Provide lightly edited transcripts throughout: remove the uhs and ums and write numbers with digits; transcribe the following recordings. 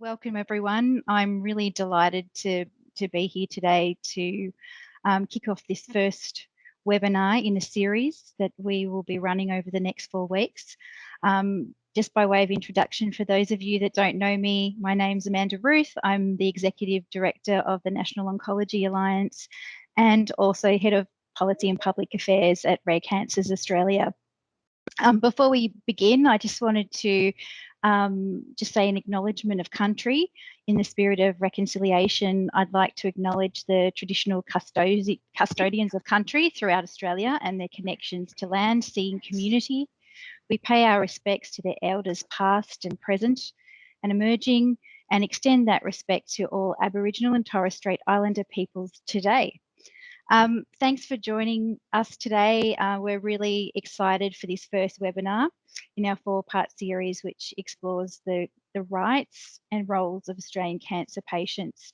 Welcome everyone. I'm really delighted to be here today to kick off this first webinar in a series that we will be running over the next 4 weeks. Just by way of introduction, for those of you that don't know me, my name's Amanda Ruth. I'm the Executive Director of the National Oncology Alliance and also Head of Policy and Public Affairs at Rare Cancers Australia. Before we begin, I just wanted to just say an acknowledgement of country. In the spirit of reconciliation, I'd like to acknowledge the traditional custodians of country throughout Australia and their connections to land, sea and community. We pay our respects to their elders past and present and emerging, and extend that respect to all Aboriginal and Torres Strait Islander peoples today. Thanks for joining us today. We're really excited for this first webinar in our 4-part series, which explores the rights and roles of Australian cancer patients.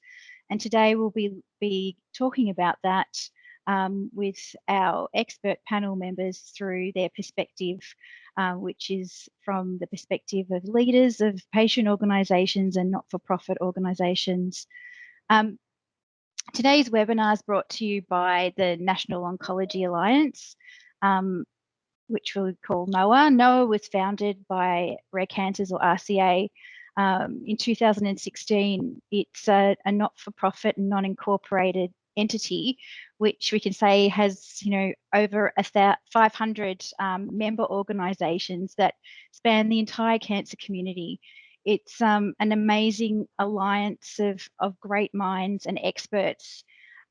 And today we'll be talking about that with our expert panel members through their perspective, which is from the perspective of leaders of patient organisations and not-for-profit organisations. Today's webinar is brought to you by the National Oncology Alliance, which we'll call NOA. NOA was founded by Rare Cancers, or RCA, in 2016. It's a not-for-profit and non-incorporated entity, which we can say has, over 500 member organisations that span the entire cancer community. It's an amazing alliance of great minds and experts,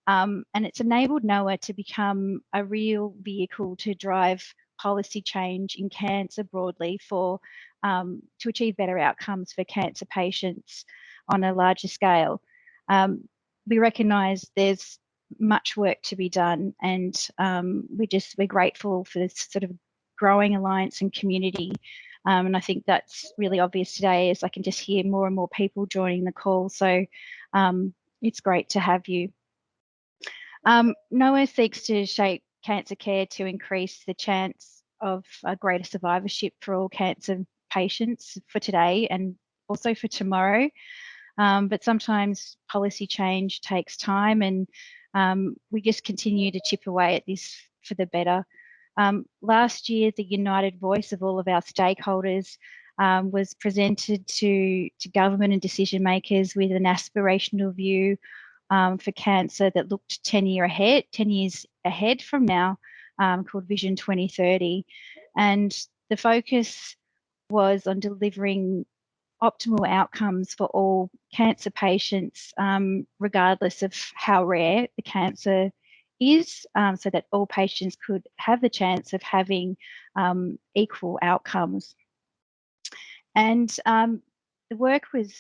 and it's enabled NOA to become a real vehicle to drive policy change in cancer broadly to achieve better outcomes for cancer patients on a larger scale. We recognise there's much work to be done, and we're grateful for this sort of growing alliance and community. And I think that's really obvious today, as I can just hear more and more people joining the call. So it's great to have you. NOA seeks to shape cancer care to increase the chance of a greater survivorship for all cancer patients for today and also for tomorrow. But sometimes policy change takes time, and we just continue to chip away at this for the better. Last year, the united voice of all of our stakeholders was presented to government and decision makers with an aspirational view for cancer that looked 10 years ahead from now, called Vision 2030. And the focus was on delivering optimal outcomes for all cancer patients, regardless of how rare the cancer is, so that all patients could have the chance of having equal outcomes. And the work was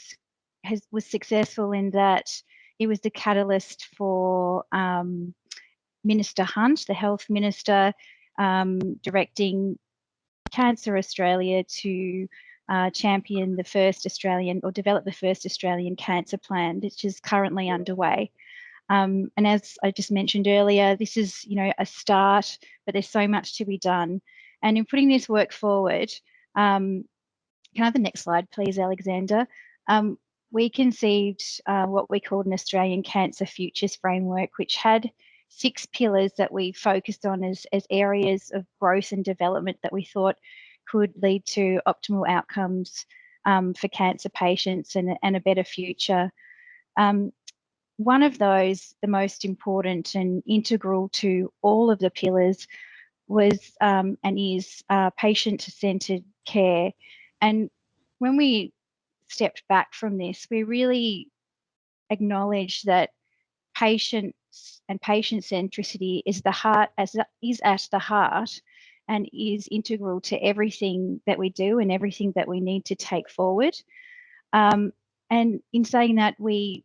successful in that it was the catalyst for Minister Hunt, the Health Minister, directing Cancer Australia to champion the first Australian, or develop the first Australian cancer plan, which is currently underway. And as I just mentioned earlier, this is, a start, but there's so much to be done. And in putting this work forward, can I have the next slide, please, Alexander? We conceived what we called an Australian Cancer Futures Framework, which had 6 pillars that we focused on as areas of growth and development that we thought could lead to optimal outcomes for cancer patients and a better future. One of those, the most important and integral to all of the pillars, was and is patient-centred care. And when we stepped back from this, we really acknowledged that patients and patient centricity is at the heart and is integral to everything that we do and everything that we need to take forward. And in saying that, we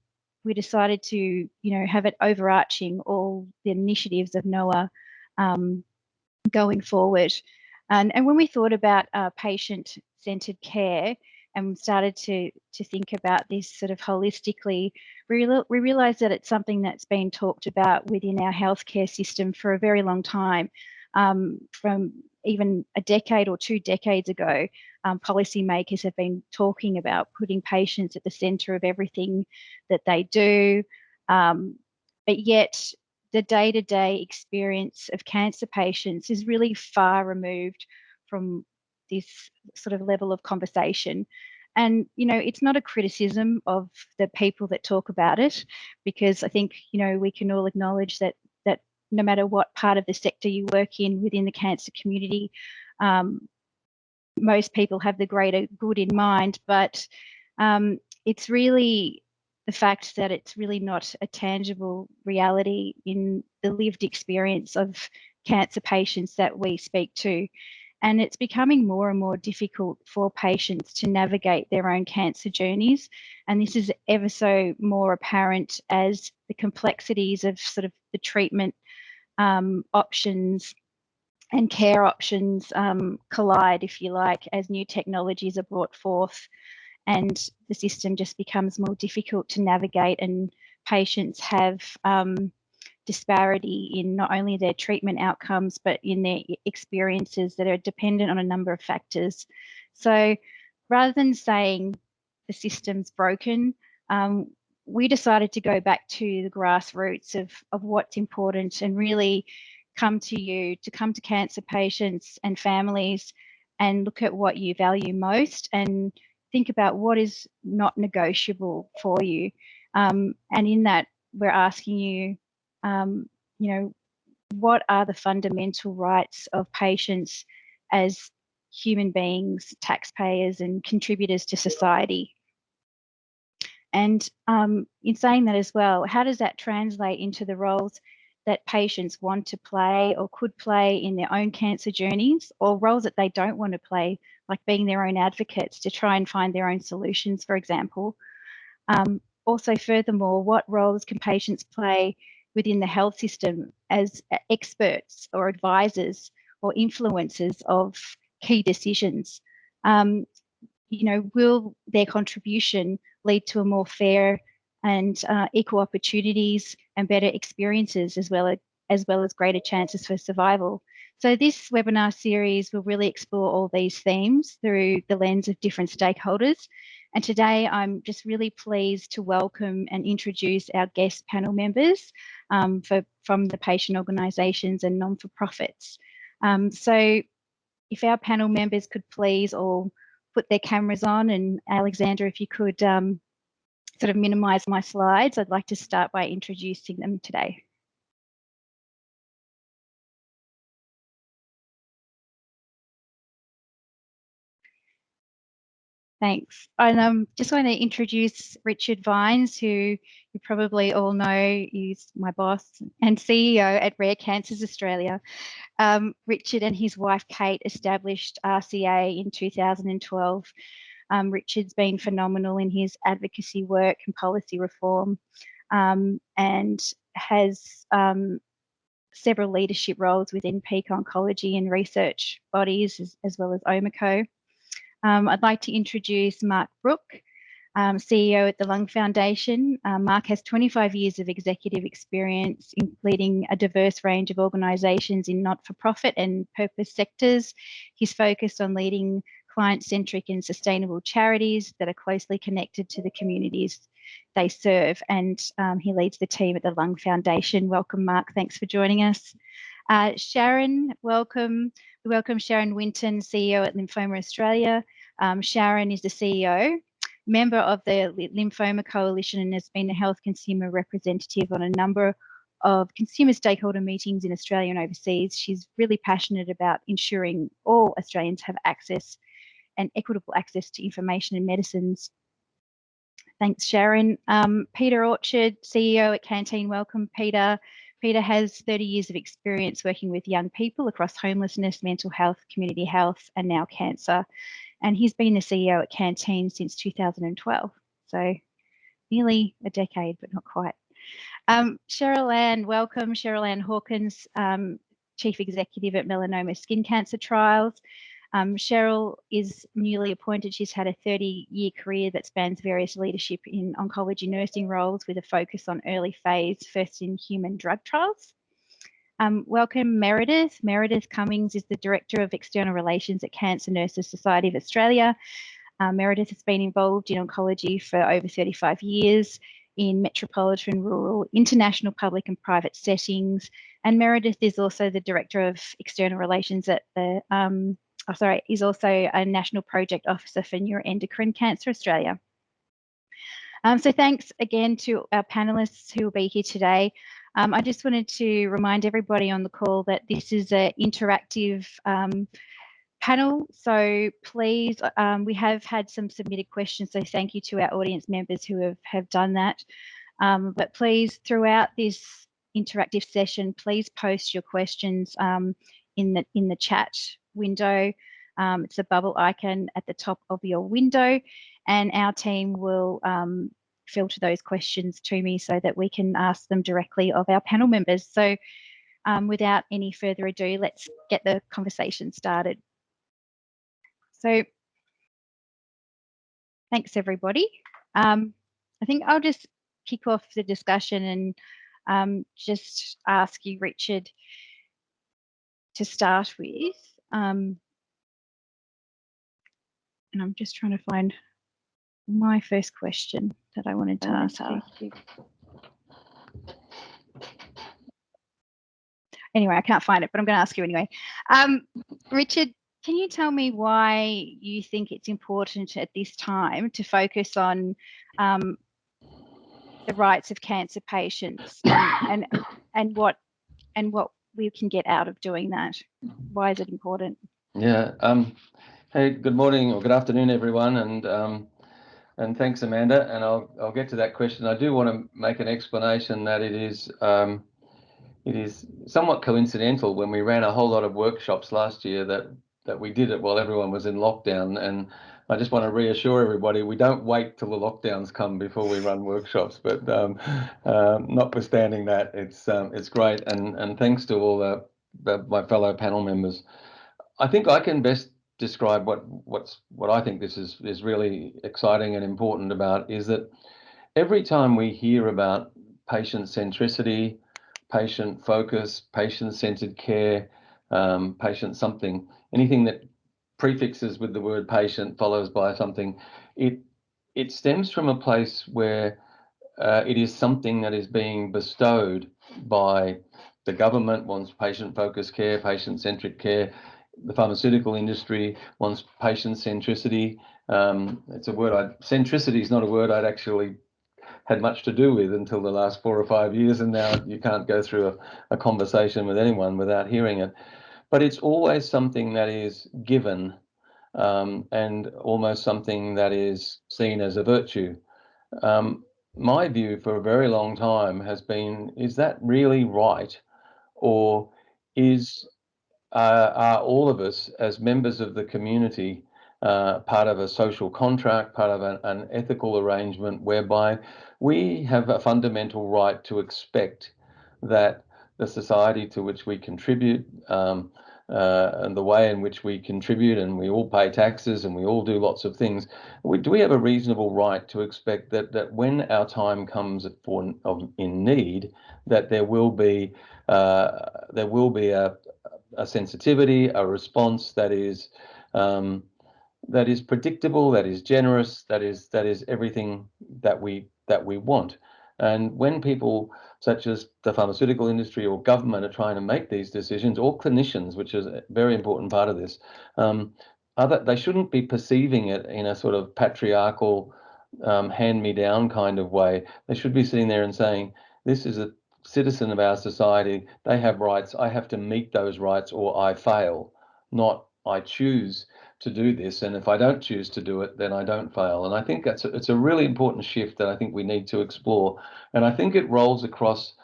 decided to, have it overarching all the initiatives of NOA going forward. And when we thought about patient-centred care and started to think about this sort of holistically, we realised that it's something that's been talked about within our healthcare system for a very long time, from even a decade or 2 decades ago, policymakers have been talking about putting patients at the centre of everything that they do. But yet the day-to-day experience of cancer patients is really far removed from this sort of level of conversation. And, you know, it's not a criticism of the people that talk about it, because I think, you know, we can all acknowledge that no matter what part of the sector you work in within the cancer community, most people have the greater good in mind, but it's really the fact that it's really not a tangible reality in the lived experience of cancer patients that we speak to. And it's becoming more and more difficult for patients to navigate their own cancer journeys. And this is ever so more apparent as the complexities of sort of the treatment options and care options collide, if you like, as new technologies are brought forth and the system just becomes more difficult to navigate, and patients have disparity in not only their treatment outcomes, but in their experiences that are dependent on a number of factors. So rather than saying the system's broken, we decided to go back to the grassroots of what's important and really come to cancer patients and families and look at what you value most and think about what is not negotiable for you. And in that, we're asking you, you know, what are the fundamental rights of patients as human beings, taxpayers, and contributors to society? And in saying that as well, how does that translate into the roles that patients want to play or could play in their own cancer journeys, or roles that they don't want to play, like being their own advocates to try and find their own solutions, for example? Also, furthermore, what roles can patients play within the health system as experts or advisors or influencers of key decisions? You know, will their contribution lead to a more fair and equal opportunities and better experiences, as well as greater chances for survival? So this webinar series will really explore all these themes through the lens of different stakeholders. And today I'm just really pleased to welcome and introduce our guest panel members from the patient organisations and non-for-profits. So if our panel members could please all put their cameras on, and Alexander, if you could sort of minimise my slides, I'd like to start by introducing them today. Thanks. I just want to introduce Richard Vines, who you probably all know. He's my boss and CEO at Rare Cancers Australia. Richard and his wife Kate established RCA in 2012. Richard's been phenomenal in his advocacy work and policy reform, and has several leadership roles within peak oncology and research bodies, as well as OMICO. I'd like to introduce Mark Brooke, CEO at the Lung Foundation. Mark has 25 years of executive experience in leading a diverse range of organisations in not-for-profit and purpose sectors. He's focused on leading client-centric and sustainable charities that are closely connected to the communities they serve, and he leads the team at the Lung Foundation. Welcome, Mark. Thanks for joining us. Sharon, welcome. We welcome Sharon Winton, CEO at Lymphoma Australia. Sharon is the CEO, member of the Lymphoma Coalition, and has been a health consumer representative on a number of consumer stakeholder meetings in Australia and overseas. She's really passionate about ensuring all Australians have access and equitable access to information and medicines. Thanks, Sharon. Peter Orchard, CEO at Canteen. Welcome, Peter. Peter has 30 years of experience working with young people across homelessness, mental health, community health, and now cancer. And he's been the CEO at Canteen since 2012. So nearly a decade, but not quite. Cheryl-Ann, welcome. Cheryl-Ann Hawkins, Chief Executive at Melanoma Skin Cancer Trials. Cheryl is newly appointed. She's had a 30-year career that spans various leadership in oncology nursing roles with a focus on early phase, first in human drug trials. Welcome, Meredith. Meredith Cummins is the Director of External Relations at Cancer Nurses Society of Australia. Meredith has been involved in oncology for over 35 years in metropolitan, rural, international, public and private settings. And Meredith is also the Director of External Relations at the, is also a National Project Officer for Neuroendocrine Cancer Australia. So thanks again to our panelists who will be here today. I just wanted to remind everybody on the call that this is an interactive panel. So please, we have had some submitted questions. So thank you to our audience members who have done that. But please, throughout this interactive session, please post your questions in the chat window. It's a bubble icon at the top of your window, and our team will filter those questions to me so that we can ask them directly of our panel members. So without any further ado, let's get the conversation started. So thanks, everybody. I think I'll just kick off the discussion and just ask you, Richard, to start with. And I'm just trying to find my first question that I wanted to ask you. Anyway, I can't find it, but I'm going to ask you anyway. Richard, can you tell me why you think it's important at this time to focus on the rights of cancer patients and what we can get out of doing that? Why is it important? Yeah. Hey, good morning or good afternoon, everyone, and thanks, Amanda. And I'll get to that question. I do want to make an explanation that it is somewhat coincidental when we ran a whole lot of workshops last year that we did it while everyone was in lockdown. And I just want to reassure everybody, we don't wait till the lockdowns come before we run workshops. But notwithstanding that, it's great. And thanks to all my fellow panel members. I think I can best describe what I think this is really exciting and important about is that every time we hear about patient centricity, patient focus, patient-centered care, patient something, anything that prefixes with the word patient follows by something, it stems from a place where it is something that is being bestowed by the government wants patient-focused care, patient-centric care. The pharmaceutical industry wants patient centricity. It's a word centricity is not a word I'd actually had much to do with until the last 4 or 5 years, and now you can't go through a conversation with anyone without hearing it. But it's always something that is given and almost something that is seen as a virtue. My view for a very long time has been, is that really right? Or are all of us as members of the community part of a social contract, part of an ethical arrangement whereby we have a fundamental right to expect that the society to which we contribute and the way in which we contribute, and we all pay taxes and we all do lots of things, do we have a reasonable right to expect that when our time comes in need, that there will be a sensitivity, a response that is predictable, that is generous, that is everything that we want. And when people such as the pharmaceutical industry or government are trying to make these decisions, or clinicians, which is a very important part of this, they shouldn't be perceiving it in a sort of patriarchal, hand-me-down kind of way. They should be sitting there and saying, this is a citizen of our society, they have rights, I have to meet those rights or I fail, not I choose to do this, and if I don't choose to do it, then I don't fail. And I think it's a really important shift that I think we need to explore. And I think it rolls across,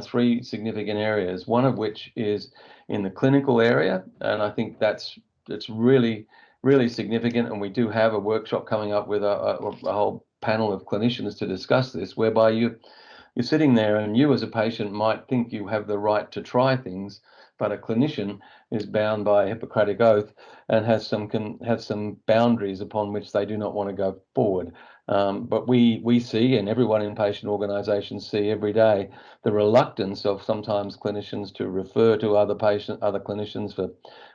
3 significant areas, one of which is in the clinical area, and I think it's really, really significant. And we do have a workshop coming up with a whole panel of clinicians to discuss this, whereby you're sitting there and you as a patient might think you have the right to try things, but a clinician is bound by a Hippocratic oath and has some boundaries upon which they do not want to go forward. But we see, and everyone in patient organisations see every day, the reluctance of sometimes clinicians to refer to other clinicians for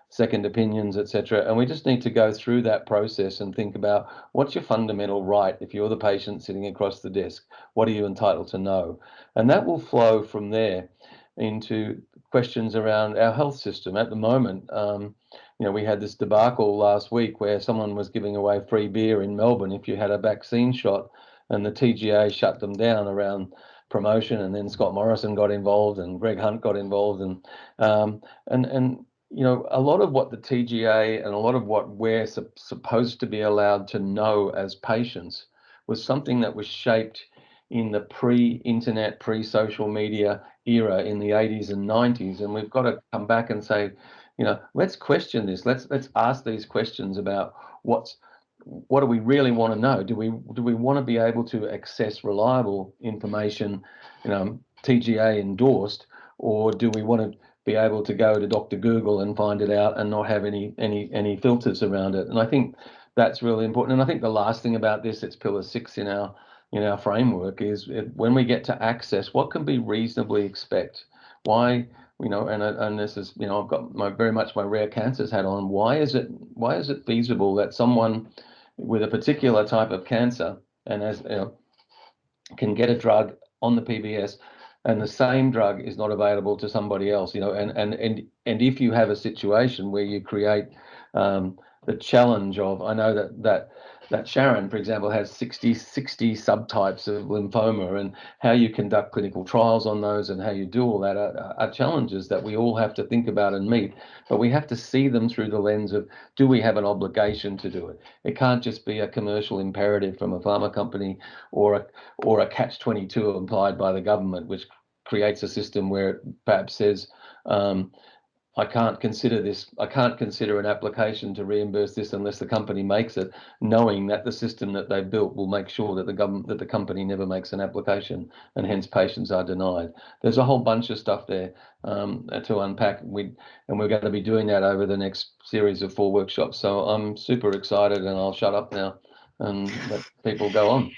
second opinions, etc. And we just need to go through that process and think about what's your fundamental right. If you're the patient sitting across the desk, what are you entitled to know? And that will flow from there into questions around our health system. At the moment, we had this debacle last week where someone was giving away free beer in Melbourne if you had a vaccine shot, and the TGA shut them down around promotion, and then Scott Morrison got involved and Greg Hunt got involved, and a lot of what the TGA and a lot of what we're supposed to be allowed to know as patients was something that was shaped in the pre-internet, pre-social media era in the 80s and 90s. And we've got to come back and say, let's question this. Let's ask these questions about what do we really want to know? Do we want to be able to access reliable information, TGA endorsed, or do we want to be able to go to Dr. Google and find it out and not have any filters around it? And I think that's really important. And I think the last thing about this, it's pillar 6 in our framework, is when we get to access, what can we reasonably expect? Why, and this is, I've got very much my rare cancers hat on. Why is it feasible that someone with a particular type of cancer can get a drug on the PBS, and the same drug is not available to somebody else, and if you have a situation where you create the challenge of, I know that Sharon, for example, has 60 subtypes of lymphoma, and how you conduct clinical trials on those and how you do all that are challenges that we all have to think about and meet, but we have to see them through the lens of, do we have an obligation to do it? It can't just be a commercial imperative from a pharma company or a catch-22 implied by the government, which creates a system where it perhaps says, I can't consider an application to reimburse this unless the company makes it, knowing that the system that they built will make sure that the company never makes an application, and hence patients are denied. There's a whole bunch of stuff there to unpack, and we're going to be doing that over the next series of 4 workshops. So I'm super excited, and I'll shut up now and let people go on.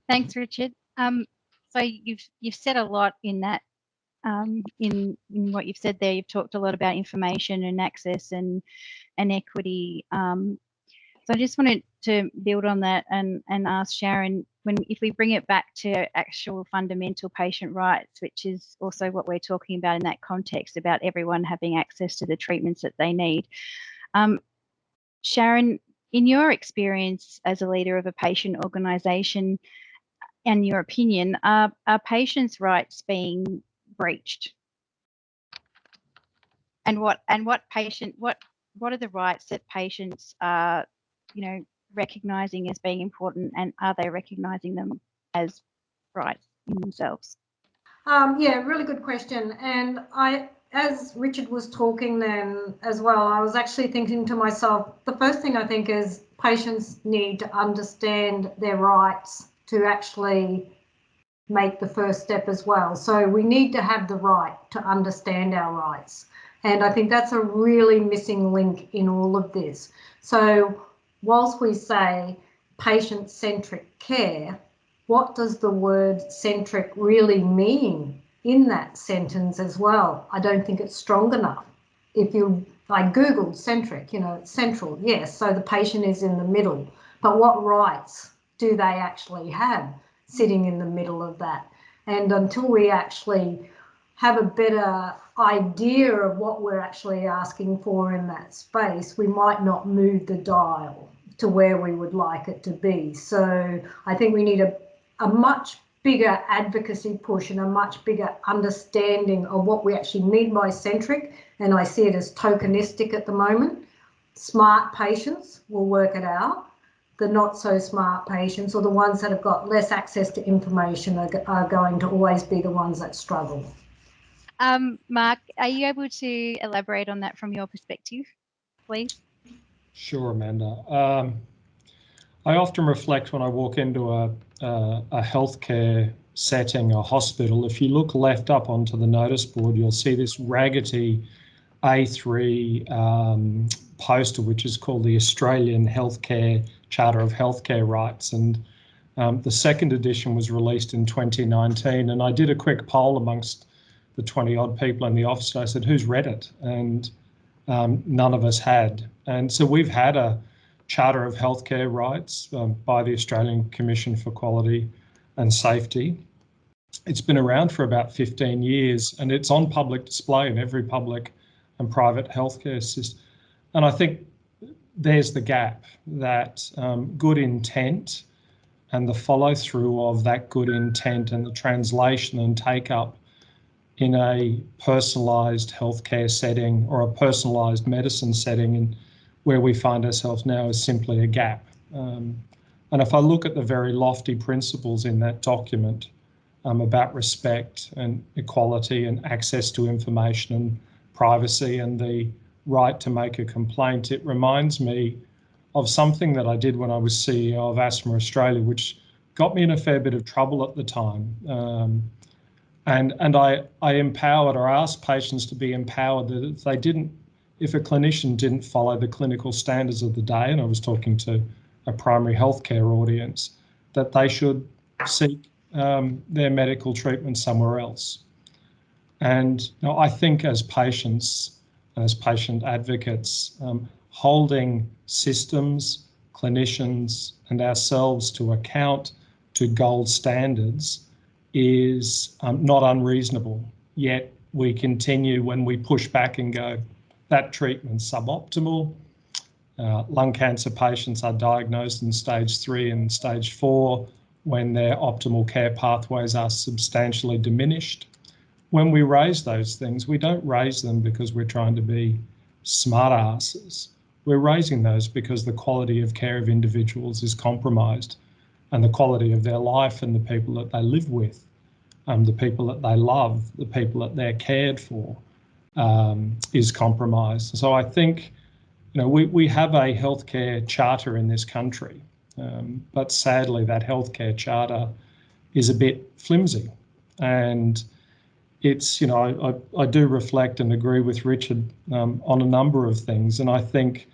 Thanks, Richard. So you've said a lot in that. In what you've said there, you've talked a lot about information and access and equity. So I just wanted to build on that and ask Sharon, if we bring it back to actual fundamental patient rights, which is also what we're talking about in that context, about everyone having access to the treatments that they need. Sharon, in your experience as a leader of a patient organisation, and your opinion, are patients' rights being breached? And what are the rights that patients are, recognising as being important, and are they recognising them as rights in themselves? Yeah, really good question. And as Richard was talking then as well, I was actually thinking to myself, the first thing I think is patients need to understand their rights to actually make the first step as well. So we need to have the right to understand our rights. And I think that's a really missing link in all of this. So whilst we say patient-centric care, what does the word centric really mean in that sentence as well? I don't think it's strong enough. I Googled centric, it's central, yes, so the patient is in the middle, but what rights do they actually have sitting in the middle of that? And until we actually have a better idea of what we're actually asking for in that space, we might not move the dial to where we would like it to be. So I think we need a much bigger advocacy push and a much bigger understanding of what we actually mean by centric, and I see it as tokenistic at the moment. Smart patients will work it out. The not so smart patients, or the ones that have got less access to information, are going to always be the ones that struggle. Mark, are you able to elaborate on that from your perspective, please? Sure, Amanda. I often reflect when I walk into a healthcare setting, a hospital. If you look left up onto the notice board, you'll see this raggedy A3 poster, which is called the Australian Healthcare Charter of Healthcare Rights. And The second edition was released in 2019, and I did a quick poll amongst the 20 odd people in the office. And I said, who's read it? And none of us had. And so we've had a Charter of Healthcare Rights by the Australian Commission for Quality and Safety. It's been around for about 15 years, and it's on public display in every public and private healthcare system. And I think there's the gap, that good intent and the follow through of that good intent and the translation and take up in a personalised healthcare setting or a personalised medicine setting, and where we find ourselves now is simply a gap. And if I look at the very lofty principles in that document about respect and equality and access to information and privacy and the right to make a complaint, it reminds me of something that I did when I was CEO of Asthma Australia, which got me in a fair bit of trouble at the time. And I empowered or asked patients to be empowered that if a clinician didn't follow the clinical standards of the day, and I was talking to a primary healthcare audience, that they should seek their medical treatment somewhere else. And I think as patients and as patient advocates, holding systems, clinicians, and ourselves to account to gold standards is not unreasonable. Yet we continue, when we push back and go, that treatment's suboptimal. Lung cancer patients are diagnosed in stage 3 and stage 4 when their optimal care pathways are substantially diminished. When we raise those things, we don't raise them because we're trying to be smart asses. We're raising those because the quality of care of individuals is compromised, and the quality of their life and the people that they live with, the people that they love, the people that they're cared for, is compromised. So I think, we have a healthcare charter in this country, but sadly that healthcare charter is a bit flimsy. And it's, I do reflect and agree with Richard on a number of things. And I think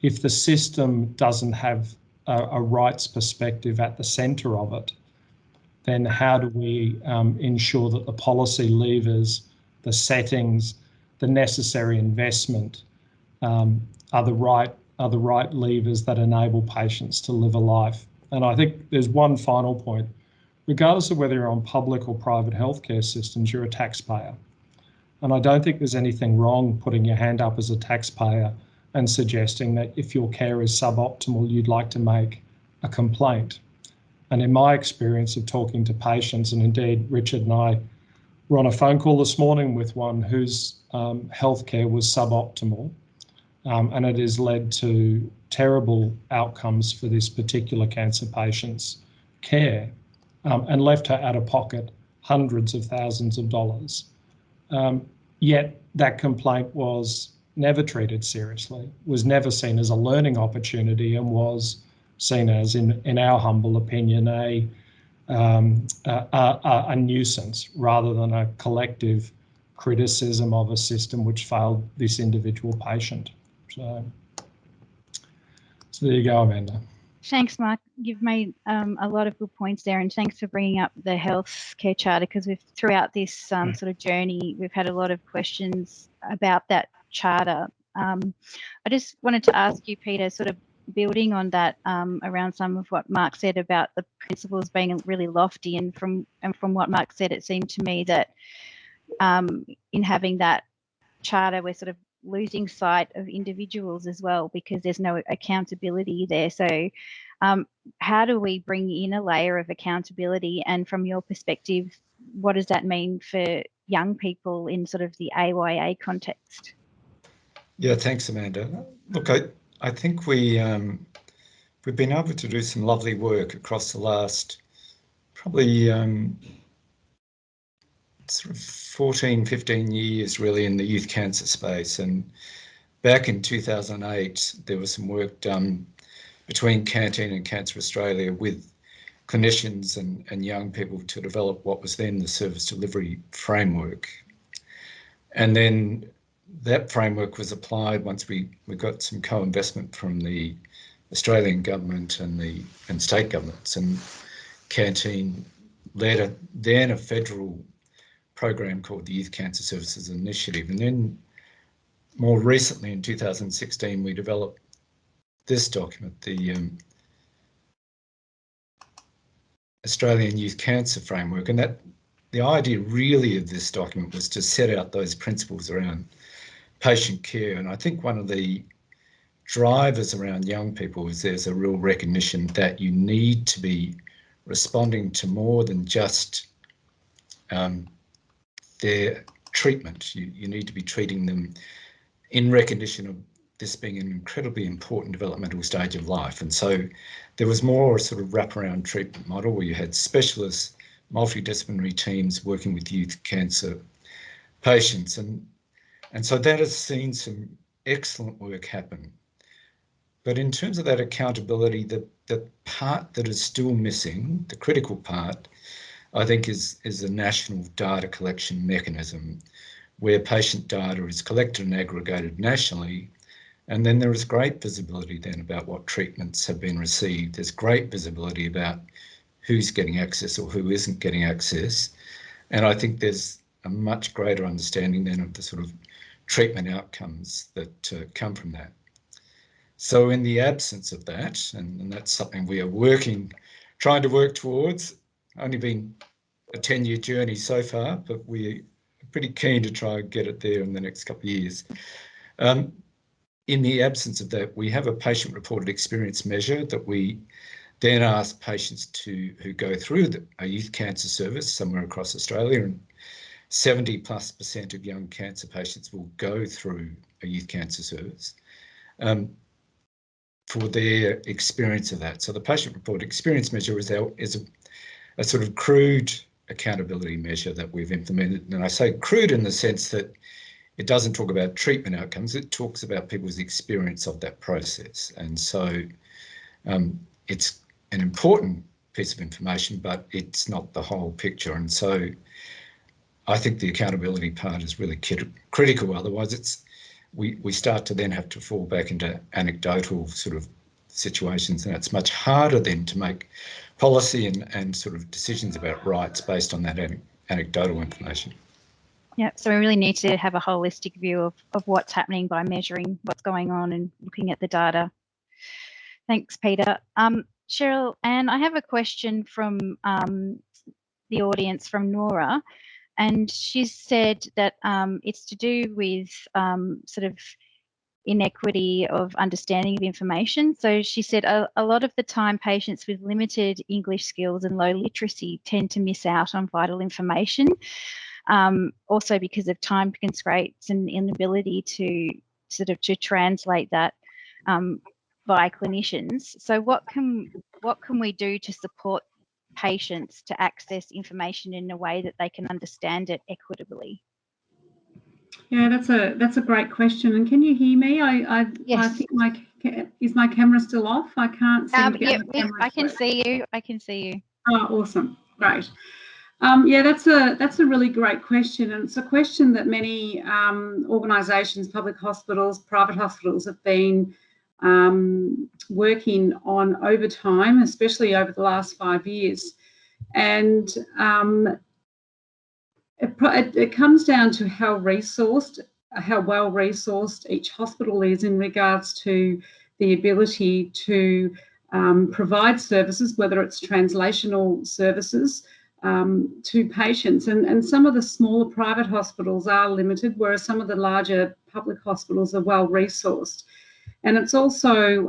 if the system doesn't have a rights perspective at the centre of it, then how do we ensure that the policy levers, the settings, the necessary investment are the right levers that enable patients to live a life? And I think there's one final point. Regardless of whether you're on public or private healthcare systems, you're a taxpayer. And I don't think there's anything wrong putting your hand up as a taxpayer and suggesting that if your care is suboptimal, you'd like to make a complaint. And in my experience of talking to patients, and indeed Richard and I were on a phone call this morning with one whose healthcare was suboptimal, and it has led to terrible outcomes for this particular cancer patient's care, and left her out of pocket hundreds of thousands of dollars. Yet that complaint was never treated seriously, was never seen as a learning opportunity, and was seen as, in our humble opinion, a nuisance rather than a collective criticism of a system which failed this individual patient. So there you go, Amanda. Thanks, Mark. You've made a lot of good points there, and thanks for bringing up the healthcare charter, because throughout this sort of journey, we've had a lot of questions about that charter. I just wanted to ask you, Peter, sort of building on that, around some of what Mark said about the principles being really lofty, and from what Mark said, it seemed to me that in having that charter, we're sort of losing sight of individuals as well, because there's no accountability there. So how do we bring in a layer of accountability? And from your perspective, what does that mean for young people in sort of the AYA context? Yeah, thanks, Amanda. Look, I think we've been able to do some lovely work across the last probably sort of 14, 15 years really in the youth cancer space. And back in 2008, there was some work done between Canteen and Cancer Australia with clinicians and young people to develop what was then the service delivery framework. And then that framework was applied once we got some co-investment from the Australian government and state governments. And Canteen led then a federal program called the Youth Cancer Services Initiative. And then more recently, in 2016, we developed this document, the Australian Youth Cancer Framework. And that the idea really of this document was to set out those principles around patient care. And I think one of the drivers around young people is there's a real recognition that you need to be responding to more than just their treatment. You need to be treating them in recognition of this being an incredibly important developmental stage of life. And so there was more a sort of wraparound treatment model where you had specialists, multidisciplinary teams working with youth cancer patients. And so that has seen some excellent work happen. But in terms of that accountability, the part that is still missing, the critical part, I think is a national data collection mechanism where patient data is collected and aggregated nationally. And then there is great visibility then about what treatments have been received. There's great visibility about who's getting access or who isn't getting access. And I think there's a much greater understanding then of the sort of treatment outcomes that come from that. So in the absence of that, and that's something we are trying to work towards, only been a 10-year journey so far, but we're pretty keen to try and get it there in the next couple of years. In the absence of that, we have a patient-reported experience measure that we then ask patients who go through a youth cancer service somewhere across Australia, and 70+% of young cancer patients will go through a youth cancer service for their experience of that. So the patient-reported experience measure is a sort of crude accountability measure that we've implemented. And I say crude in the sense that it doesn't talk about treatment outcomes, it talks about people's experience of that process. And so it's an important piece of information, but it's not the whole picture. And so I think the accountability part is really critical. Otherwise, we start to then have to fall back into anecdotal sort of situations, and it's much harder then to make policy and sort of decisions about rights based on that anecdotal information. Yeah, so we really need to have a holistic view of what's happening by measuring what's going on and looking at the data. Thanks, Peter. Cheryl-Ann, I have a question from the audience from Nora, and she said that it's to do with sort of inequity of understanding of information. So she said a lot of the time patients with limited English skills and low literacy tend to miss out on vital information, also because of time constraints and inability to translate that by clinicians. So what can we do to support patients to access information in a way that they can understand it equitably? Yeah, that's a great question. And can you hear me? Yes. I think is my camera still off? I can't seem to get the camera. I can see you. I can see you. Oh, awesome. Great. Yeah, that's a really great question, and it's a question that many organisations, public hospitals, private hospitals have been working on over time, especially over the last 5 years. And it comes down to how well resourced each hospital is in regards to the ability to provide services, whether it's translational services to patients. And some of the smaller private hospitals are limited, whereas some of the larger public hospitals are well resourced. And it's also,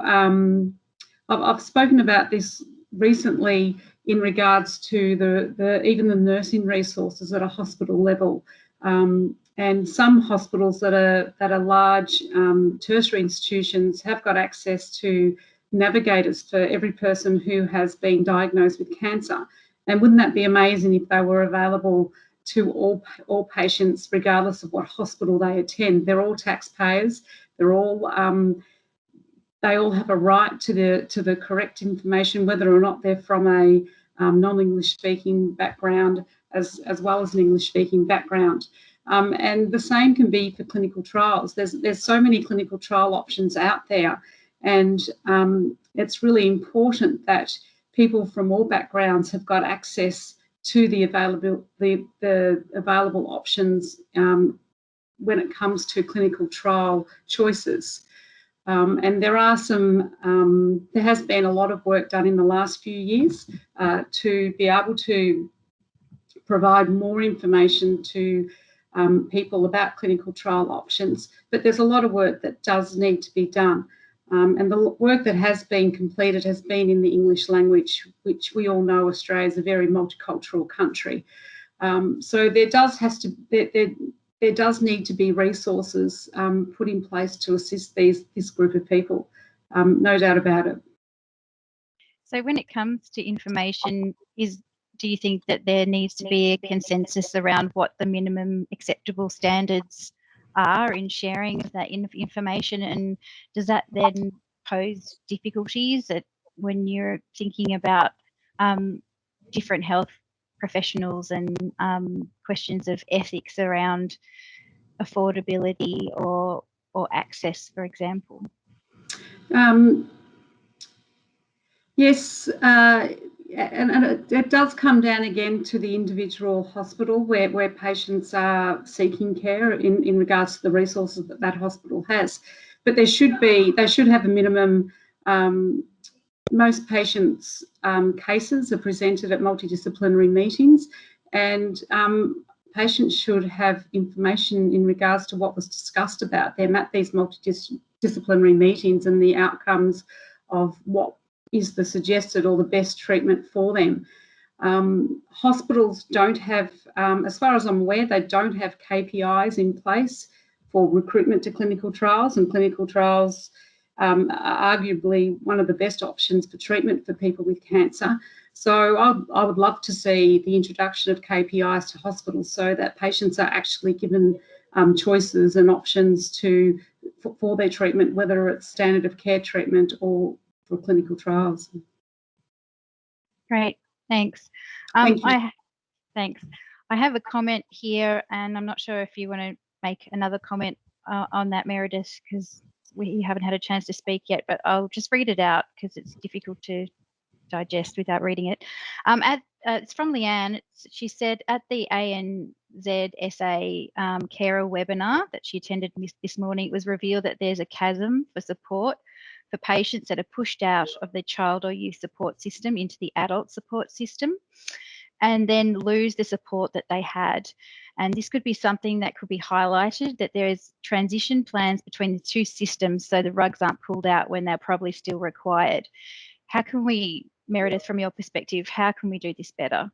I've spoken about this recently in regards to even the nursing resources at a hospital level. And some hospitals that are large tertiary institutions have got access to navigators for every person who has been diagnosed with cancer. And wouldn't that be amazing if they were available to all patients, regardless of what hospital they attend? They're all taxpayers. They're all they all have a right to the correct information, whether or not they're from a non-English speaking background as well as an English speaking background. And the same can be for clinical trials. There's so many clinical trial options out there, and it's really important that people from all backgrounds have got access to the available options when it comes to clinical trial choices. And there has been a lot of work done in the last few years to be able to provide more information to people about clinical trial options, but there's a lot of work that does need to be done. And the work that has been completed has been in the English language, which we all know Australia is a very multicultural country. So there does need to be resources put in place to assist this group of people, no doubt about it. So when it comes to information, do you think that there needs to be a consensus around what the minimum acceptable standards are in sharing of that information, and does that then pose difficulties when you're thinking about different health professionals and questions of ethics around affordability or access, for example? Yes, and it does come down again to the individual hospital where patients are seeking care in regards to the resources that hospital has. But they should have a minimum. Most patients' cases are presented at multidisciplinary meetings, and patients should have information in regards to what was discussed about them at these multidisciplinary meetings and the outcomes of what is the suggested or the best treatment for them. Hospitals don't have, as far as I'm aware, they don't have KPIs in place for recruitment to clinical trials, and clinical trials are arguably one of the best options for treatment for people with cancer. So I would love to see the introduction of KPIs to hospitals so that patients are actually given choices and options for their treatment, whether it's standard of care treatment or for clinical trials. Great, thanks. Thank you. Thanks. I have a comment here, and I'm not sure if you want to make another comment on that, Meredith, because we haven't had a chance to speak yet, but I'll just read it out because it's difficult to digest without reading it. It's from Leanne. She said at the ANZSA carer webinar that she attended this morning, it was revealed that there's a chasm for support for patients that are pushed out of the child or youth support system into the adult support system and then lose the support that they had. And this could be something that could be highlighted, that there is transition plans between the two systems so the rugs aren't pulled out when they're probably still required. How can we, Meredith, from your perspective, how can we do this better?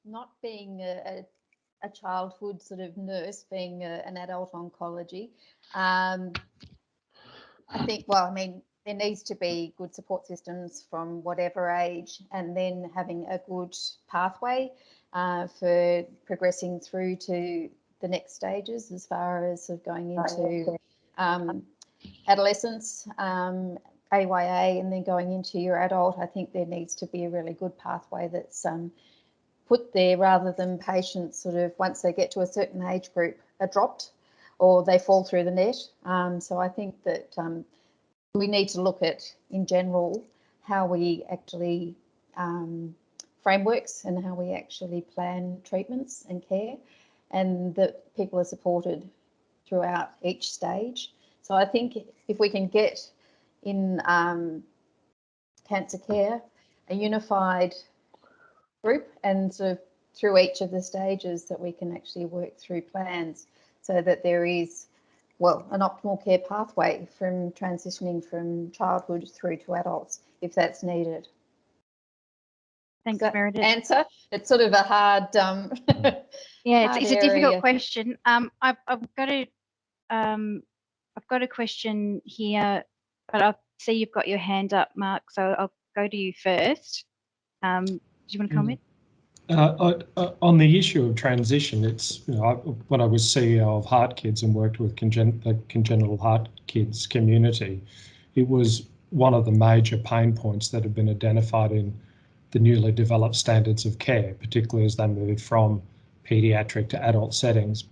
Not being a childhood sort of nurse, being an adult oncology, I think, well, I mean, there needs to be good support systems from whatever age, and then having a good pathway for progressing through to the next stages as far as sort of going into adolescence, AYA, and then going into your adult. I think there needs to be a really good pathway that's put there rather than patients sort of once they get to a certain age group are dropped or they fall through the net. So I think that we need to look at, in general, how we actually frameworks and how we actually plan treatments and care, and that people are supported throughout each stage. So I think if we can get in cancer care a unified group and sort of through each of the stages, that we can actually work through plans so that there is, well, an optimal care pathway from transitioning from childhood through to adults, if that's needed. Thanks, Meredith. Answer? It's sort of a hard. Yeah, it's a difficult question. I've got a question here, but I see you've got your hand up, Mark. So I'll go to you first. Do you want to comment? On the issue of transition, it's, you know, when I was CEO of Heart Kids and worked with the congenital heart kids community, it was one of the major pain points that have been identified in the newly developed standards of care, particularly as they move from paediatric to adult settings.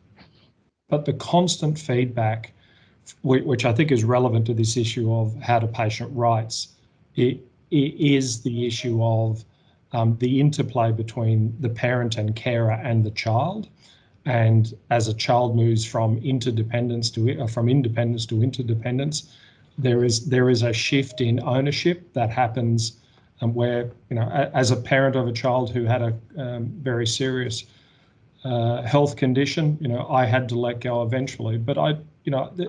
But the constant feedback, which I think is relevant to this issue of how do patient rights, is the issue of the interplay between the parent and carer and the child. And as a child moves from independence to interdependence, there is a shift in ownership that happens, where, you know, as a parent of a child who had a very serious health condition, you know, I had to let go eventually. But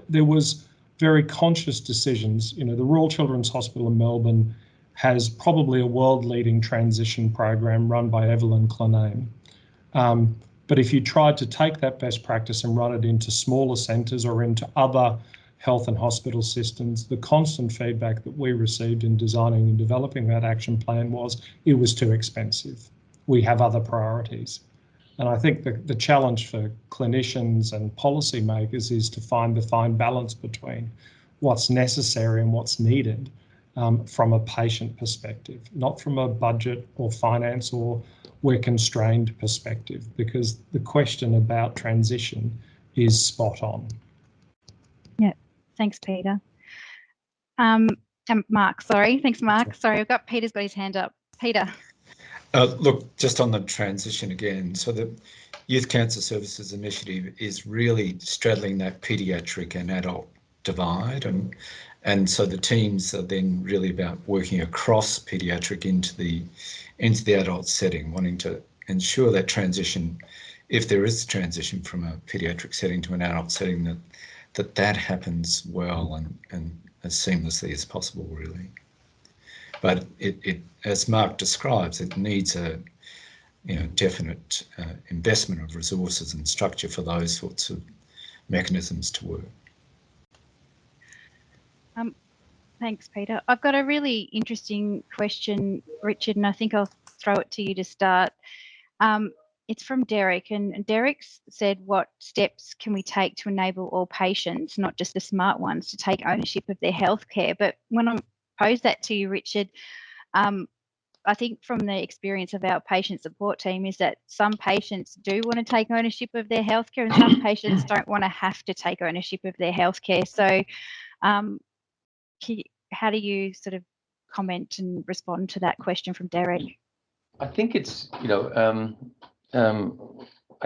there was very conscious decisions. You know, the Royal Children's Hospital in Melbourne has probably a world-leading transition program run by Evelyn Clinane. But if you tried to take that best practice and run it into smaller centres or into other health and hospital systems, the constant feedback that we received in designing and developing that action plan was it was too expensive. We have other priorities. And I think the challenge for clinicians and policymakers is to find the fine balance between what's necessary and what's needed from a patient perspective, not from a budget or finance or we're constrained perspective, because the question about transition is spot on. Yeah, thanks, Peter. And Mark, sorry. Thanks, Mark. Sorry, Peter's got his hand up. Peter. Look, just on the transition again, so the Youth Cancer Services Initiative is really straddling that paediatric and adult divide, and so the teams are then really about working across paediatric into the adult setting, wanting to ensure that transition, if there is a transition from a paediatric setting to an adult setting, that happens well and as seamlessly as possible, really. But it as Mark describes, it needs a definite investment of resources and structure for those sorts of mechanisms to work. Thanks, Peter. I've got a really interesting question, Richard, and I think I'll throw it to you to start. It's from Derek, and Derek's said, what steps can we take to enable all patients, not just the smart ones, to take ownership of their healthcare? But when I pose that to you, Richard, I think from the experience of our patient support team is that some patients do want to take ownership of their healthcare and some patients don't want to have to take ownership of their healthcare. So how do you sort of comment and respond to that question from Derek? I think it's, I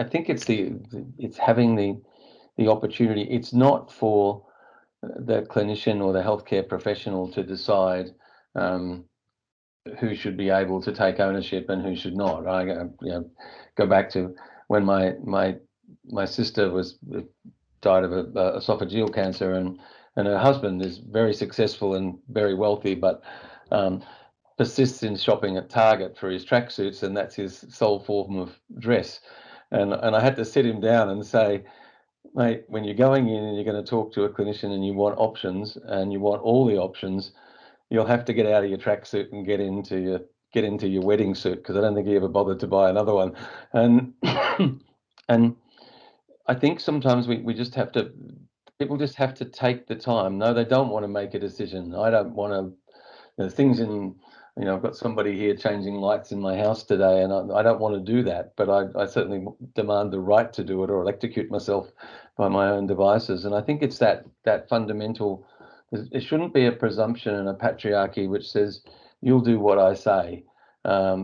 think it's having the opportunity. It's not for the clinician or the healthcare professional to decide who should be able to take ownership and who should not. I go back to when my sister died of esophageal cancer, and her husband is very successful and very wealthy, but persists in shopping at Target for his tracksuits, and that's his sole form of dress. And I had to sit him down and say, mate, when you're going in and you're going to talk to a clinician and you want options and you want all the options, you'll have to get out of your tracksuit and get into your wedding suit, because I don't think he ever bothered to buy another one. And and I think sometimes we just have to, people just have to take the time. No, they don't want to make a decision. I don't want to, there's things in, I've got somebody here changing lights in my house today, and I don't want to do that, but I certainly demand the right to do it or electrocute myself by my own devices. And I think it's that fundamental, it shouldn't be a presumption and a patriarchy which says, you'll do what I say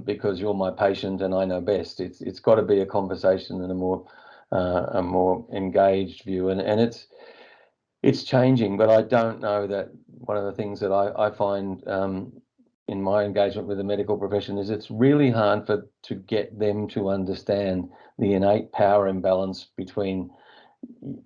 because you're my patient and I know best. It's got to be a conversation and a more engaged view. And it's changing, but I don't know that one of the things that I find in my engagement with the medical profession is it's really hard to get them to understand the innate power imbalance between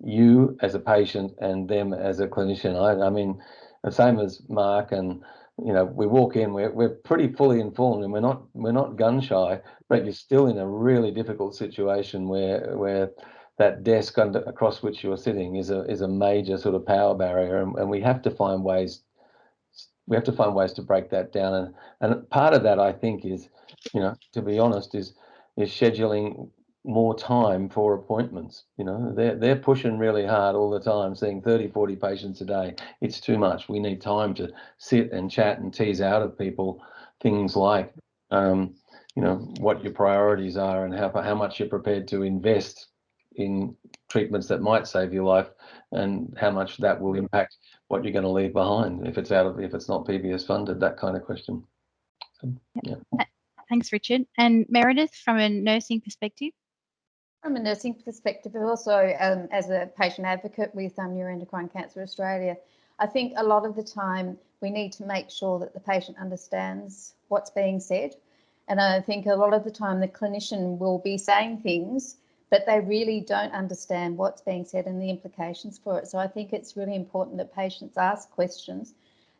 you as a patient and them as a clinician. I mean, the same as Mark, and we walk in, we're pretty fully informed, and we're not gun shy, but you're still in a really difficult situation where that desk across which you're sitting is a major sort of power barrier, and we have to find ways. We have to find ways to break that down, and part of that, I think, is, to be honest, is scheduling more time for appointments. They're pushing really hard all the time, seeing 30, 40 patients a day. It's too much. We need time to sit and chat and tease out of people things like, what your priorities are and how much you're prepared to invest in treatments that might save your life, and how much that will impact what you're going to leave behind if it's not PBS funded, that kind of question. Yeah. Thanks, Richard. And Meredith, from a nursing perspective? From a nursing perspective, but also as a patient advocate with Neuroendocrine Cancer Australia, I think a lot of the time we need to make sure that the patient understands what's being said. And I think a lot of the time the clinician will be saying things, but they really don't understand what's being said and the implications for it. So I think it's really important that patients ask questions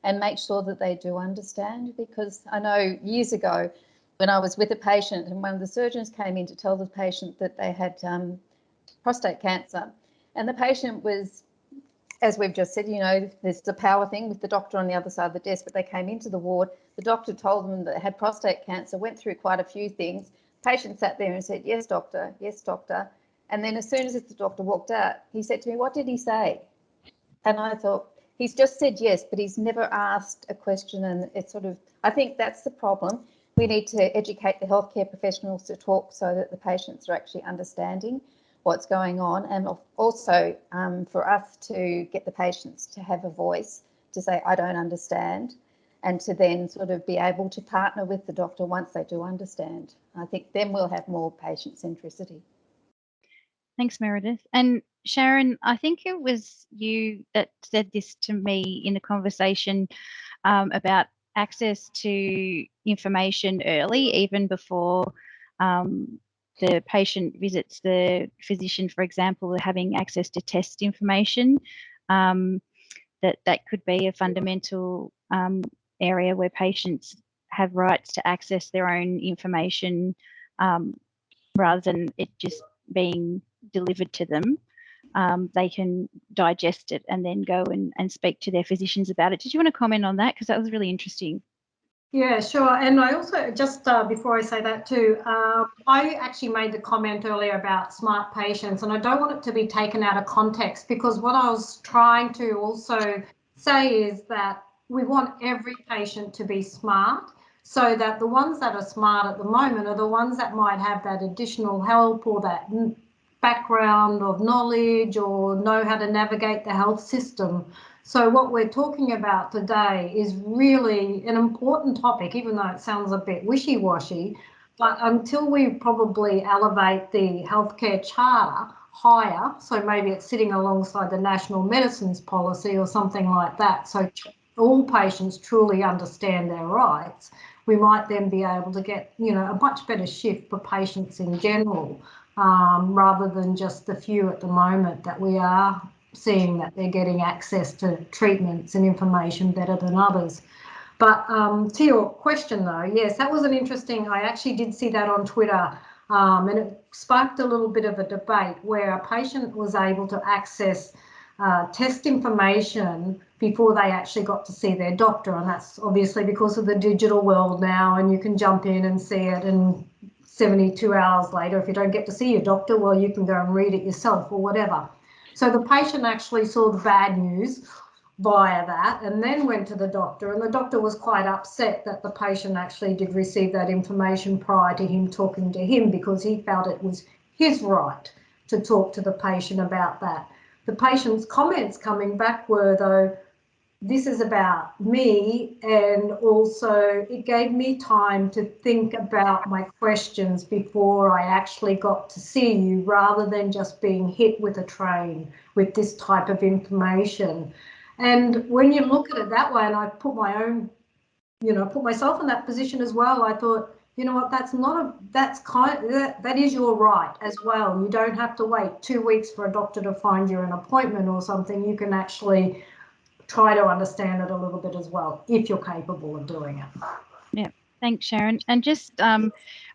and make sure that they do understand, because I know years ago when I was with a patient and one of the surgeons came in to tell the patient that they had prostate cancer, and the patient was, as we've just said, you know, there's the power thing with the doctor on the other side of the desk, but they came into the ward, the doctor told them that they had prostate cancer, went through quite a few things. Patient sat there and said, yes, doctor, yes, doctor. And then as soon as the doctor walked out, he said to me, what did he say? And I thought, he's just said yes, but he's never asked a question. And it's sort of, I think that's the problem. We need to educate the healthcare professionals to talk so that the patients are actually understanding what's going on, and also for us to get the patients to have a voice to say, I don't understand, and to then sort of be able to partner with the doctor once they do understand. I think then we'll have more patient centricity. Thanks, Meredith. And Sharon, I think it was you that said this to me in a conversation about access to information early, even before the patient visits the physician, for example, having access to test information. That could be a fundamental area where patients have rights to access their own information rather than it just being delivered to them. They can digest it and then go and speak to their physicians about it. Did you want to comment on that? Because that was really interesting. Yeah, sure. And I also, just before I say that too, I actually made the comment earlier about smart patients, and I don't want it to be taken out of context, because what I was trying to also say is that we want every patient to be smart, so that the ones that are smart at the moment are the ones that might have that additional help or that background of knowledge or know how to navigate the health system. So what we're talking about today is really an important topic, even though it sounds a bit wishy-washy, but until we probably elevate the healthcare charter higher, so maybe it's sitting alongside the National Medicines Policy or something like that, so all patients truly understand their rights, we might then be able to get, you know, a much better shift for patients in general, rather than just the few at the moment that we are seeing that they're getting access to treatments and information better than others. But to your question though, yes, that was an interesting, I actually did see that on Twitter, and it sparked a little bit of a debate where a patient was able to access test information before they actually got to see their doctor, and that's obviously because of the digital world now, and you can jump in and see it, and 72 hours later, if you don't get to see your doctor, well, you can go and read it yourself or whatever. So the patient actually saw the bad news via that and then went to the doctor, and the doctor was quite upset that the patient actually did receive that information prior to him talking to him, because he felt it was his right to talk to the patient about that. The patient's comments coming back were, though, this is about me, and also it gave me time to think about my questions before I actually got to see you, rather than just being hit with a train with this type of information. And when you look at it that way, and I put my own, you know, put myself in that position as well, I thought, you know what, that's not a, that's that is your right as well. You don't have to wait 2 weeks for a doctor to find you an appointment or something. You can actually try to understand it a little bit as well, if you're capable of doing it. Yeah, thanks, Sharon. And just, I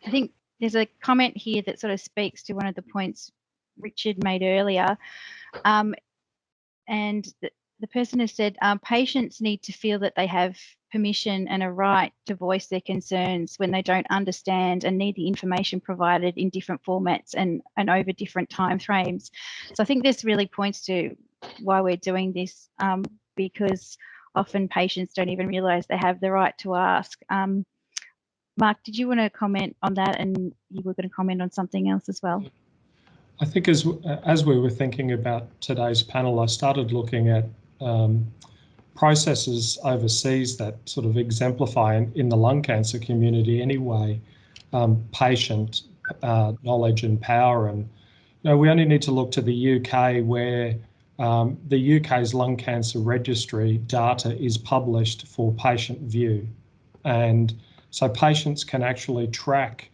think there's a comment here that sort of speaks to one of the points Richard made earlier. And the person has said, patients need to feel that they have permission and a right to voice their concerns when they don't understand and need the information provided in different formats and over different time frames. So I think this really points to why we're doing this, because often patients don't even realise they have the right to ask. Mark, did you want to comment on that? And you were going to comment on something else as well. I think as we were thinking about today's panel, I started looking at processes overseas that sort of exemplify in the lung cancer community anyway, patient knowledge and power. And we only need to look to the UK, where the UK's lung cancer registry data is published for patient view. And so patients can actually track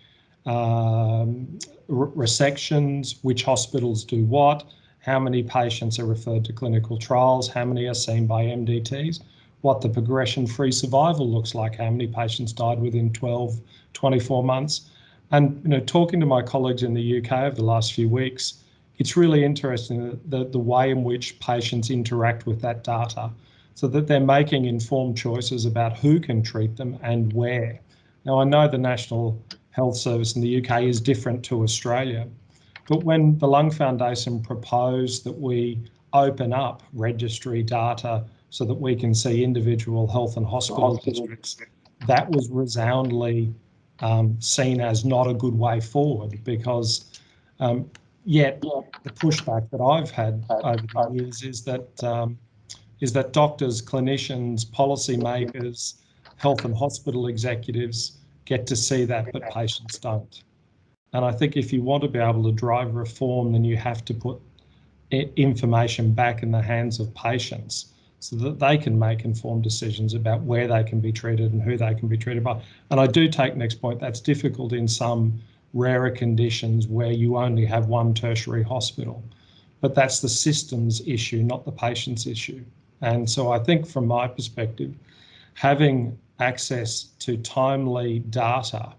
resections, which hospitals do what, how many patients are referred to clinical trials, how many are seen by MDTs, what the progression-free survival looks like, how many patients died within 12, 24 months. And talking to my colleagues in the UK over the last few weeks, it's really interesting the way in which patients interact with that data, so that they're making informed choices about who can treat them and where. Now, I know the National Health Service in the UK is different to Australia, but when the Lung Foundation proposed that we open up registry data so that we can see individual health and hospital districts, that was resoundingly seen as not a good way forward, because yet the pushback that I've had over the years is that doctors, clinicians, policymakers, health and hospital executives get to see that, but patients don't. And I think if you want to be able to drive reform, then you have to put information back in the hands of patients so that they can make informed decisions about where they can be treated and who they can be treated by. And I do take Nick's point, that's difficult in some rarer conditions where you only have one tertiary hospital. But that's the system's issue, not the patient's issue. And so I think from my perspective, having access to timely data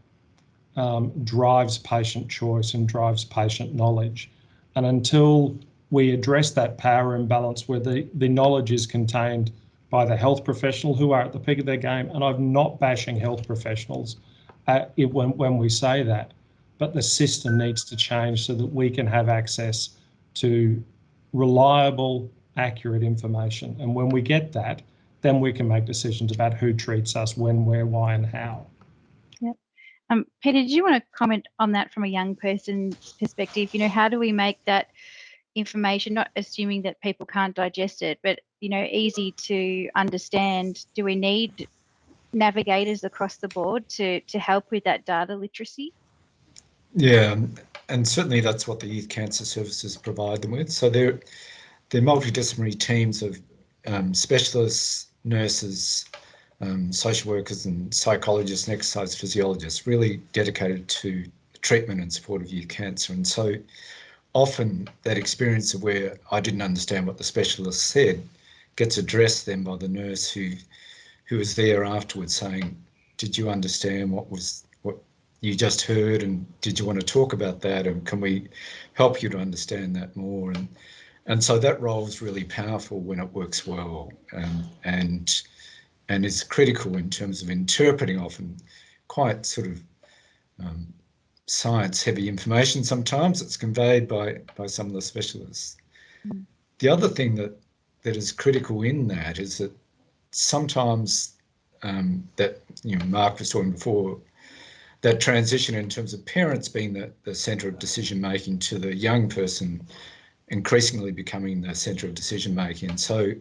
drives patient choice and drives patient knowledge. And until we address that power imbalance where the knowledge is contained by the health professional who are at the peak of their game, and I'm not bashing health professionals when we say that, but the system needs to change so that we can have access to reliable, accurate information. And when we get that, then we can make decisions about who treats us, when, where, why, and how. Yep. Peter, did you want to comment on that from a young person's perspective? How do we make that information, not assuming that people can't digest it, but, easy to understand? Do we need navigators across the board to help with that data literacy? Yeah, and certainly that's what the youth cancer services provide them with. So they're multidisciplinary teams of specialists, nurses, social workers and psychologists and exercise physiologists, really dedicated to treatment and support of youth cancer. And so often that experience of where I didn't understand what the specialist said gets addressed then by the nurse who was there afterwards saying, did you understand what you just heard, and did you want to talk about that, and can we help you to understand that more? And so that role is really powerful when it works well, and is critical in terms of interpreting often quite sort of science-heavy information sometimes that's conveyed by some of the specialists. Mm. The other thing that is critical in that is that sometimes that Mark was talking before, that transition in terms of parents being the centre of decision making to the young person increasingly becoming the centre of decision making. And so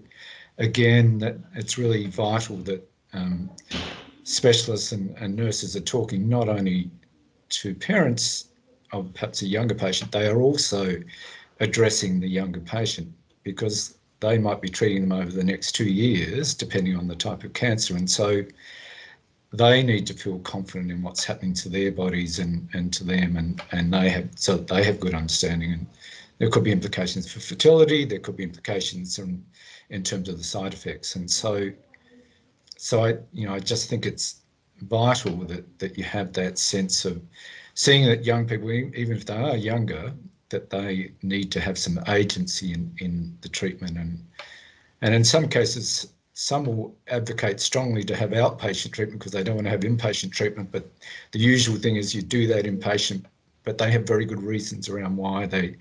again, that it's really vital that specialists and nurses are talking not only to parents of perhaps a younger patient, they are also addressing the younger patient, because they might be treating them over the next 2 years, depending on the type of cancer. And so they need to feel confident in what's happening to their bodies and to them, and they have good understanding. And there could be implications for fertility, there could be implications in terms of the side effects. And so I just think it's vital that you have that sense of seeing that young people, even if they are younger, that they need to have some agency in the treatment. And in some cases, some will advocate strongly to have outpatient treatment because they don't want to have inpatient treatment, but the usual thing is you do that inpatient, but they have very good reasons around why they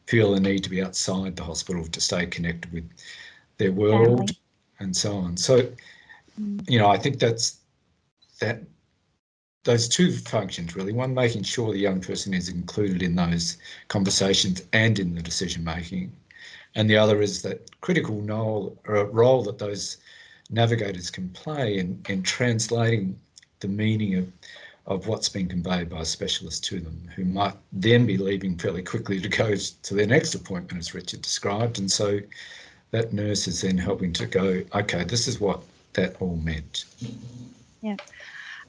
feel the need to be outside the hospital to stay connected with their world and so on. So, I think those two functions really, one, making sure the young person is included in those conversations and in the decision making, and the other is that critical role that those navigators can play in translating the meaning of what's been conveyed by a specialist to them, who might then be leaving fairly quickly to go to their next appointment, as Richard described. And so that nurse is then helping to go, okay, this is what that all meant. Yeah.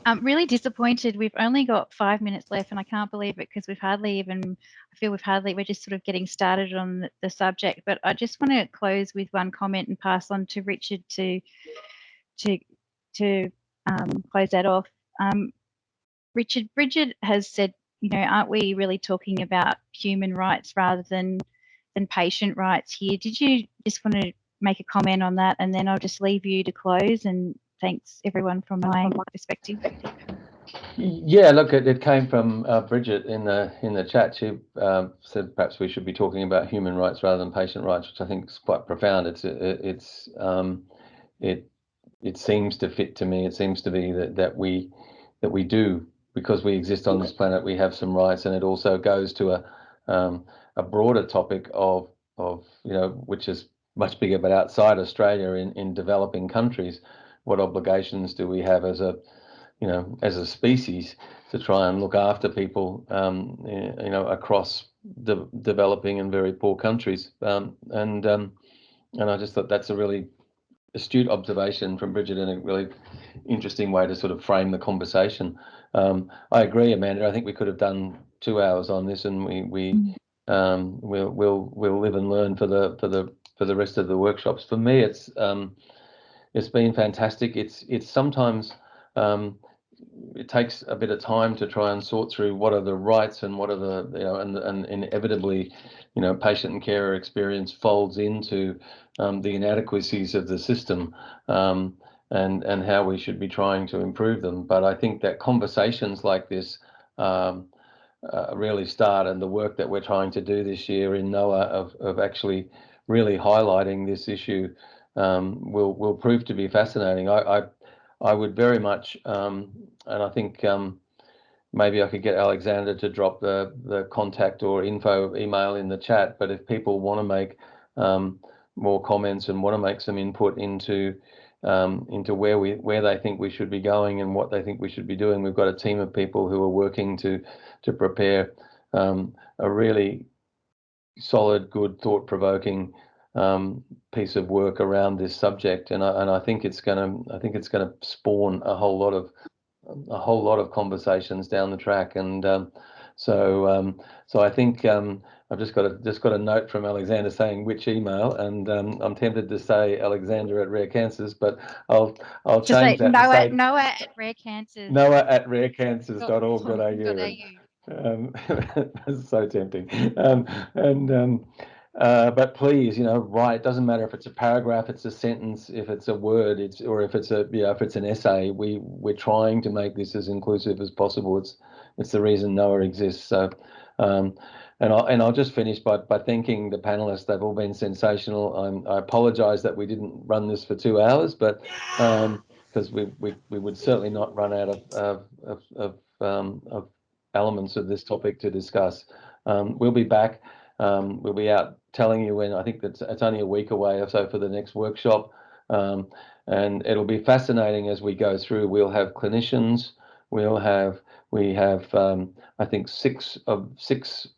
I'm really disappointed. We've only got 5 minutes left, and I can't believe it, because we're just sort of getting started on the subject. But I just want to close with one comment and pass on to Richard to close that off. Richard, Bridget has said, aren't we really talking about human rights rather than patient rights here? Did you just want to make a comment on that, and then I'll just leave you to close? And thanks everyone from my perspective. Yeah, look, it came from Bridget in the chat. She said perhaps we should be talking about human rights rather than patient rights, which I think is quite profound. It seems to fit to me. It seems to be that we do, because we exist on this planet, we have some rights, and it also goes to a broader topic of which is much bigger, but outside Australia, in developing countries. What obligations do we have as a species to try and look after people, across developing and very poor countries? And I just thought that's a really astute observation from Bridget, and a really interesting way to sort of frame the conversation. I agree, Amanda. I think we could have done 2 hours on this, and we'll live and learn for the rest of the workshops. For me, it's been fantastic. It's sometimes it takes a bit of time to try and sort through what are the rights and what are the and inevitably patient and carer experience folds into the inadequacies of the system, and how we should be trying to improve them. But I think that conversations like this really start, and the work that we're trying to do this year in NOAA of actually really highlighting this issue will prove to be fascinating. I would very much, and I think maybe I could get Alexander to drop the contact or info email in the chat. But if people want to make more comments and want to make some input into where they think we should be going and what they think we should be doing, we've got a team of people who are working to prepare a really solid, good, thought-provoking piece of work around this subject, and I think it's going to spawn a whole lot of conversations down the track. And so I think I've just got a note from Alexander saying which email, and I'm tempted to say Alexander at Rare Cancers, but I'll Just change that. Noah at Rare Cancers. Noah at rarecancers.org.au. That's so tempting. But please, write. It doesn't matter if it's a paragraph, it's a sentence, if it's a word, or if it's an essay. We're trying to make this as inclusive as possible. It's the reason NOAA exists. So, and I'll just finish by thanking the panelists. They've all been sensational. I apologise that we didn't run this for 2 hours, but because we would certainly not run out of elements of this topic to discuss. We'll be back. We'll be out telling you when. I think it's only a week away or so for the next workshop, and it'll be fascinating as we go through. We'll have clinicians. We have I think six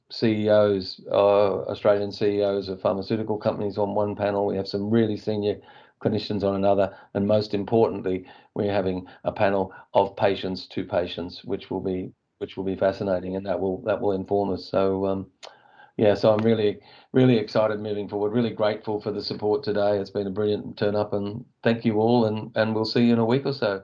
CEOs, Australian CEOs of pharmaceutical companies on one panel. We have some really senior clinicians on another, and most importantly, we're having a panel of patients to patients, which will be fascinating, and that will inform us. So so I'm really excited moving forward. Really grateful for the support today. It's been a brilliant turn up, and thank you all, and we'll see you in a week or so.